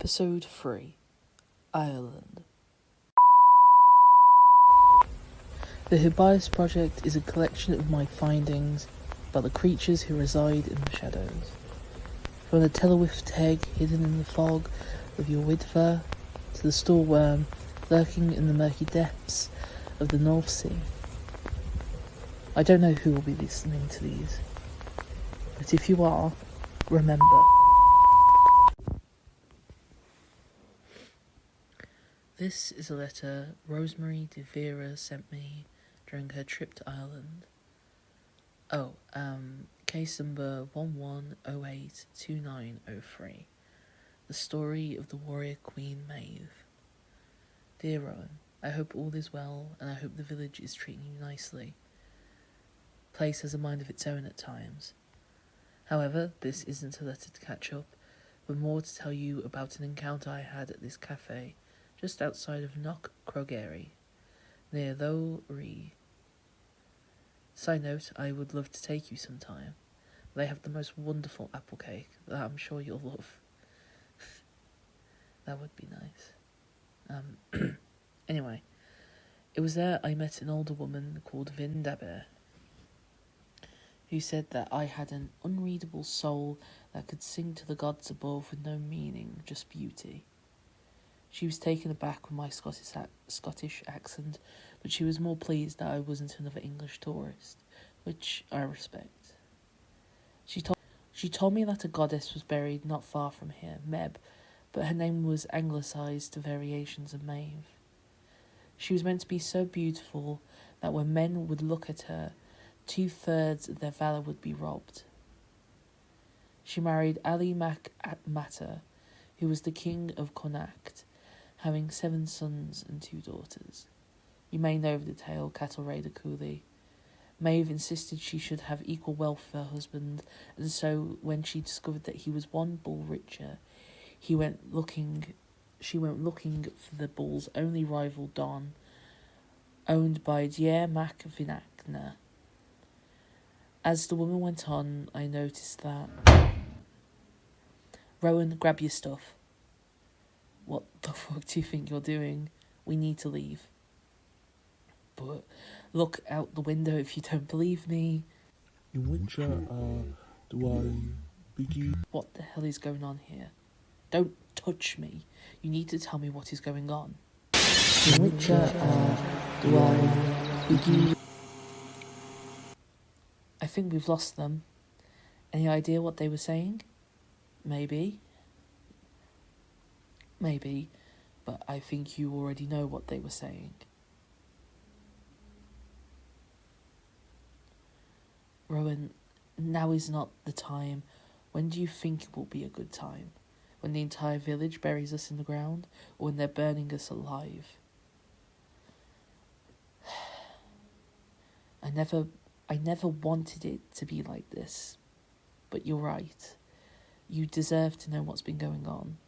Episode 3, Ireland. The Hysbys Project is a collection of my findings about the creatures who reside in the shadows. From the Telewith Teg hidden in the fog of your Widva, to the Storworm lurking in the murky depths of the North Sea. I don't know who will be listening to these, but if you are, remember. This is a letter Rosemary De Vira sent me during her trip to Ireland. Case number 11082903. The story of the warrior Queen Maeve. Dear Rowan, I hope all is well, and I hope the village is treating you nicely. The place has a mind of its own at times. However, this isn't a letter to catch up, but more to tell you about an encounter I had at this cafe just outside of Knock Crogary, near Low Ree. Side note, I would love to take you sometime. They have the most wonderful apple cake that I'm sure you'll love. That would be nice. Anyway, it was there I met an older woman called Vin Daber, who said that I had an unreadable soul that could sing to the gods above with no meaning, just beauty. She was taken aback with my Scottish accent, but she was more pleased that I wasn't another English tourist, which I respect. She told me that a goddess was buried not far from here, Meb, but her name was anglicised to variations of Maeve. She was meant to be so beautiful that when men would look at her, 2/3 of their valour would be robbed. She married Ali Mac Mata, who was the king of Connacht, having 7 sons and 2 daughters. You may know of the tale, Cattle Raider Cooley. Maeve insisted she should have equal wealth with her husband, and so when she discovered that he was 1 bull richer, she went looking for the bull's only rival, Don, owned by Dier Mac Vinachna. As the woman went on, I noticed that... Rowan, grab your stuff. What the fuck do you think you're doing? We need to leave. But look out the window if you don't believe me. In which do I begin? What the hell is going on here? Don't touch me. You need to tell me what is going on. In which do I begin? I think we've lost them. Any idea what they were saying? Maybe, but I think you already know what they were saying. Rowan, now is not the time. When do you think it will be a good time? When the entire village buries us in the ground, or when they're burning us alive? I never wanted it to be like this, but you're right. You deserve to know what's been going on.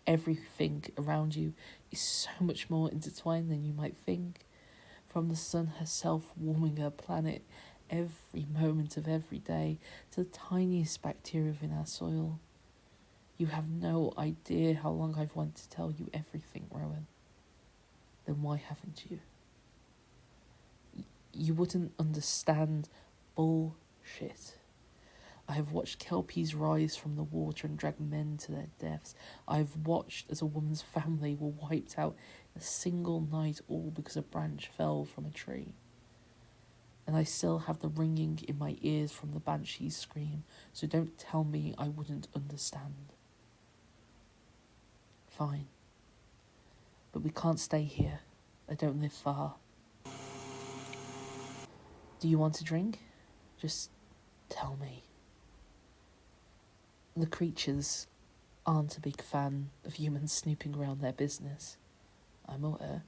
Everything around you is so much more intertwined than you might think. From the sun herself warming her planet every moment of every day to the tiniest bacteria within our soil. You have no idea how long I've wanted to tell you everything, Rowan. Then why haven't you? You wouldn't understand bullshit. I have watched kelpies rise from the water and drag men to their deaths. I have watched as a woman's family were wiped out in a single night, all because a branch fell from a tree. And I still have the ringing in my ears from the banshee's scream, so don't tell me I wouldn't understand. Fine. But we can't stay here. I don't live far. Do you want a drink? Just tell me. The creatures aren't a big fan of humans snooping around their business. I'm aware.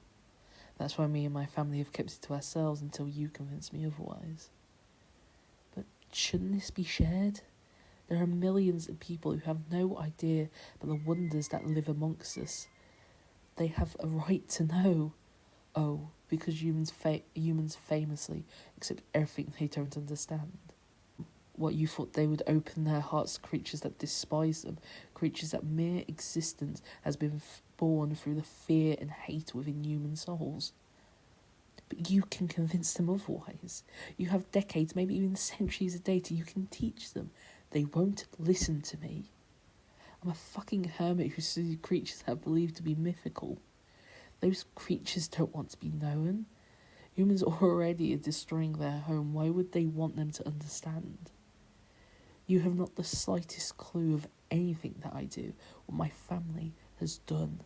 That's why me and my family have kept it to ourselves until you convince me otherwise. But shouldn't this be shared? There are millions of people who have no idea about the wonders that live amongst us. They have a right to know. Oh, because humans famously accept everything they don't understand. What, you thought they would open their hearts to creatures that despise them, creatures that mere existence has been born through the fear and hate within human souls? But you can convince them otherwise. You have decades, maybe even centuries of data. You can teach them. They won't listen to me. I'm a fucking hermit who studies creatures that are believed to be mythical. Those creatures don't want to be known. Humans already are destroying their home. Why would they want them to understand? You have not the slightest clue of anything that I do, or my family has done.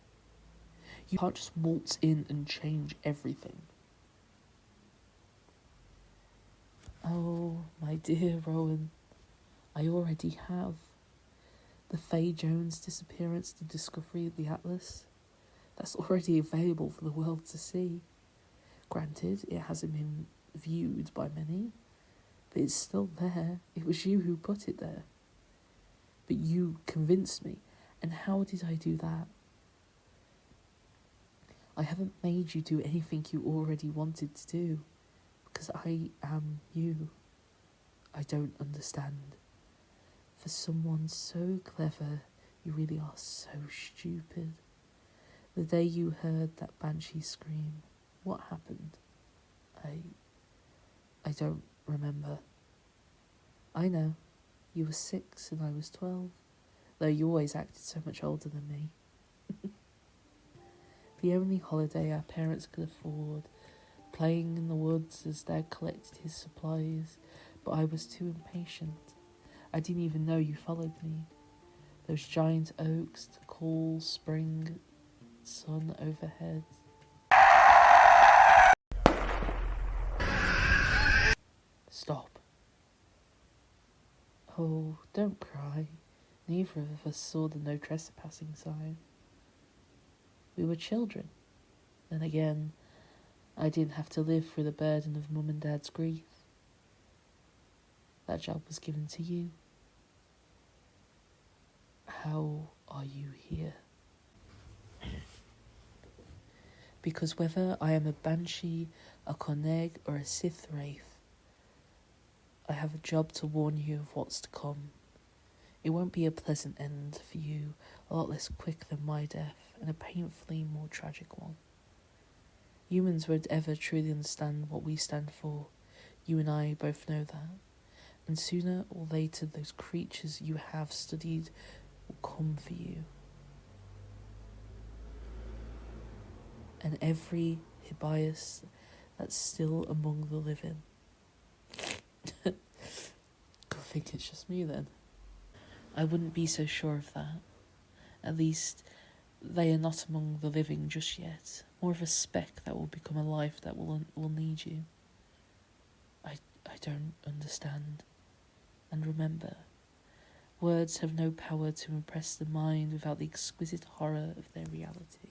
You can't just waltz in and change everything. Oh, my dear Rowan, I already have. The Faye Jones disappearance, the discovery of the Atlas, that's already available for the world to see. Granted, it hasn't been viewed by many, but it's still there. It was you who put it there. But you convinced me. And how did I do that? I haven't made you do anything you already wanted to do, because I am you. I don't understand. For someone so clever, you really are so stupid. The day you heard that banshee scream, what happened? I don't remember. I know. You were 6 and I was 12, though you always acted so much older than me. The only holiday our parents could afford, playing in the woods as Dad collected his supplies, but I was too impatient. I didn't even know you followed me. Those giant oaks, the cool spring sun overhead. Stop. Oh, don't cry. Neither of us saw the no trespassing sign. We were children. Then again, I didn't have to live through the burden of Mum and Dad's grief. That job was given to you. How are you here? Because whether I am a banshee, a Coneg, or a Sith wraith, I have a job to warn you of what's to come. It won't be a pleasant end for you, a lot less quick than my death, and a painfully more tragic one. Humans won't ever truly understand what we stand for. You and I both know that. And sooner or later, those creatures you have studied will come for you. And every Hysbys that's still among the living. I think it's just me then. I wouldn't be so sure of that. At least, they are not among the living just yet. More of a speck that will become a life that will need you. I don't understand. And remember, words have no power to impress the mind without the exquisite horror of their reality.